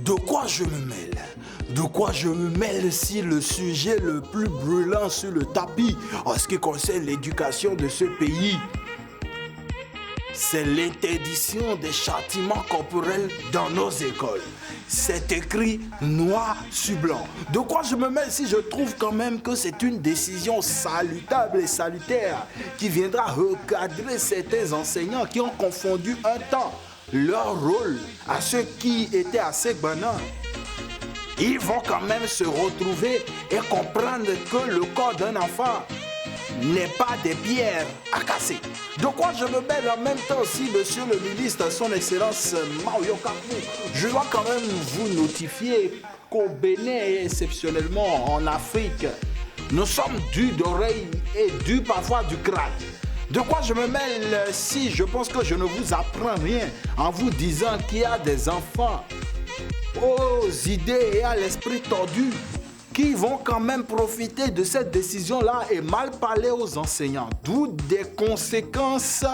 De quoi je me mêle? De quoi je me mêle si le sujet le plus brûlant sur le tapis en ce qui concerne l'éducation de ce pays, c'est l'interdiction des châtiments corporels dans nos écoles. C'est écrit noir sur blanc. De quoi je me mêle si je trouve quand même que c'est une décision salutable et salutaire qui viendra recadrer certains enseignants qui ont confondu un temps leur rôle à ceux qui étaient assez banals. Ils vont quand même se retrouver et comprendre que le corps d'un enfant n'est pas des pierres à casser. De quoi je me mêle en même temps aussi, monsieur le ministre, son excellence Mario Kapou. Je dois quand même vous notifier qu'au Bénin et exceptionnellement en Afrique, nous sommes dus d'oreilles et dus parfois du crâne. De quoi je me mêle si je pense que je ne vous apprends rien en vous disant qu'il y a des enfants aux idées et à l'esprit tordu qui vont quand même profiter de cette décision-là et mal parler aux enseignants. D'où des conséquences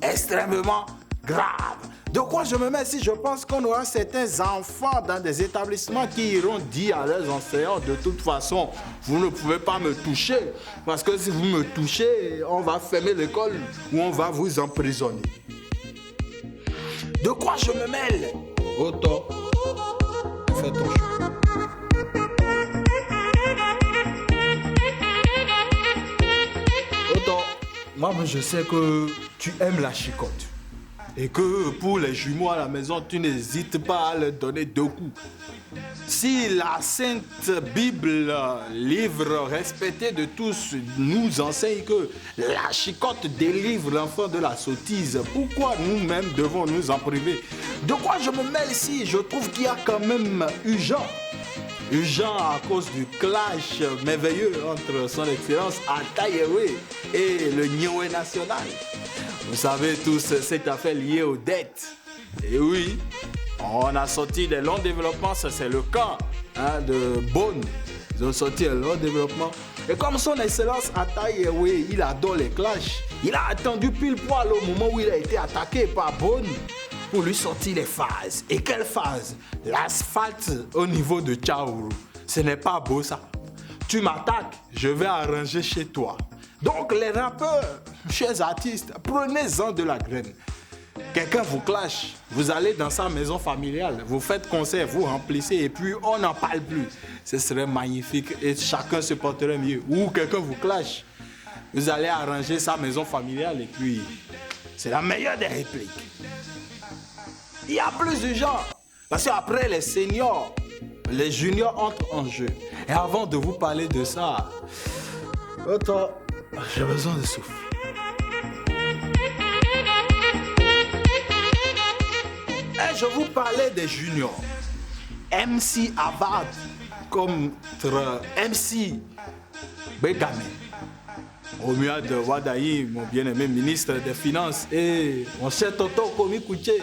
extrêmement graves. De quoi je me mets si je pense qu'on aura certains enfants dans des établissements qui iront dire à leurs enseignants, de toute façon, vous ne pouvez pas me toucher, parce que si vous me touchez, on va fermer l'école ou on va vous emprisonner. De quoi je me mêle? Autant, fais ton choix. Autant, moi je sais que tu aimes la chicotte. Et que pour les jumeaux à la maison, tu n'hésites pas à leur donner 2 coups. Si la Sainte Bible, livre respecté de tous, nous enseigne que la chicotte délivre l'enfant de la sottise, pourquoi nous-mêmes devons nous en priver? De quoi je me mêle ici? Je trouve qu'il y a quand même urgent à cause du clash merveilleux entre son excellence Atayewe et le Nioué national. Vous savez tous cette affaire liée aux dettes. Et oui, on a sorti des longs développements, ça c'est le cas de Bonn. Ils ont sorti un long développement. Et comme son excellence Atayewe, il adore les clashs, il a attendu pile poil au moment où il a été attaqué par Bonn pour lui sortir les phases. Et quelle phase? L'asphalte au niveau de Tchaourou. Ce n'est pas beau ça. Tu m'attaques, je vais arranger chez toi. Donc les rappeurs, chers artistes, prenez-en de la graine. Quelqu'un vous clash, vous allez dans sa maison familiale, vous faites concert, vous remplissez et puis on n'en parle plus. Ce serait magnifique et chacun se porterait mieux. Ou quelqu'un vous clash, vous allez arranger sa maison familiale et puis c'est la meilleure des répliques. Il y a plus de gens, parce qu'après les seniors, les juniors entrent en jeu. Et avant de vous parler de ça, attends, j'ai besoin de souffle. Et je vous parlais des juniors. MC Abad contre MC Begame. Omiad Wadaï, mon bien-aimé ministre des Finances, et mon cher Toto Komi Kouché.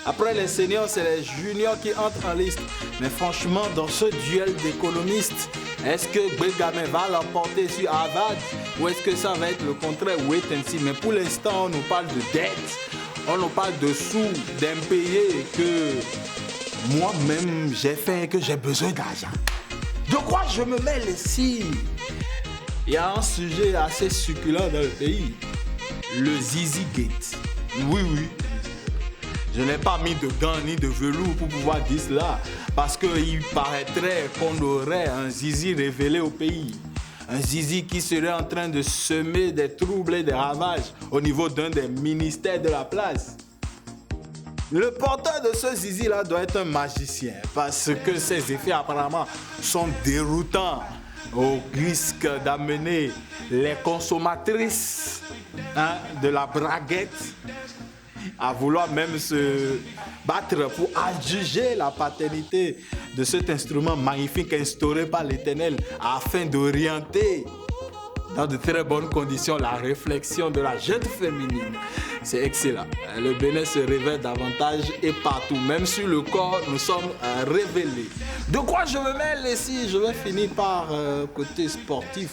Après les seniors, c'est les juniors qui entrent en liste. Mais franchement, dans ce duel d'économistes, est-ce que Begame va l'emporter sur Abad ou est-ce que ça va être le contraire? Wait and see. Mais pour l'instant, on nous parle de dette, on nous parle de sous, d'impayés que moi-même j'ai fait et que j'ai besoin d'argent. De quoi je me mêle ici? Il y a un sujet assez succulent dans le pays, le Zizi Gate. Oui. Je n'ai pas mis de gants ni de velours pour pouvoir dire cela, parce qu'il paraîtrait qu'on aurait un Zizi révélé au pays. Un Zizi qui serait en train de semer des troubles et des ravages au niveau d'un des ministères de la place. Le porteur de ce Zizi-là doit être un magicien, parce que ses effets apparemment sont déroutants, au risque d'amener les consommatrices de la braguette à vouloir même se battre pour adjuger la paternité de cet instrument magnifique instauré par l'Éternel afin d'orienter dans de très bonnes conditions la réflexion de la jeune féminine. C'est excellent. Le Bénin se révèle davantage et partout. Même sur le corps, nous sommes révélés. De quoi je me mêle ici? Je vais finir par côté sportif.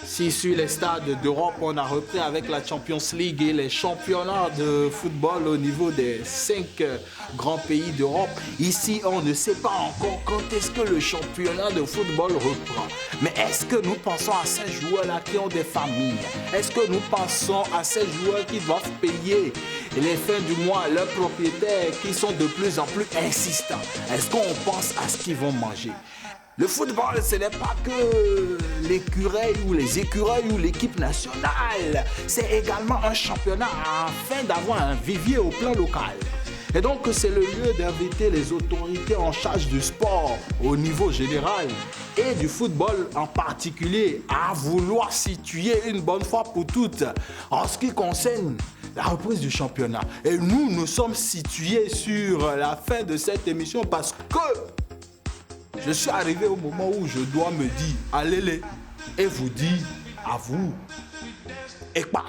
Si sur les stades d'Europe, on a repris avec la Champions League et les championnats de football au niveau des 5 grands pays d'Europe, ici, on ne sait pas encore quand est-ce que le championnat de football reprend. Mais est-ce que nous pensons à ces joueurs-là qui ont des familles? Est-ce que nous pensons à ces joueurs qui doivent payer les fins du mois à leurs propriétaires qui sont de plus en plus insistants? Est-ce qu'on pense à ce qu'ils vont manger? Le football, ce n'est pas que l'écureuil ou les écureuils ou l'équipe nationale. C'est également un championnat afin d'avoir un vivier au plan local. Et donc, c'est le lieu d'inviter les autorités en charge du sport au niveau général et du football en particulier à vouloir situer une bonne fois pour toutes en ce qui concerne la reprise du championnat. Et nous sommes situés sur la fin de cette émission parce que je suis arrivé au moment où je dois me dire allez-les et vous dire à vous et pas.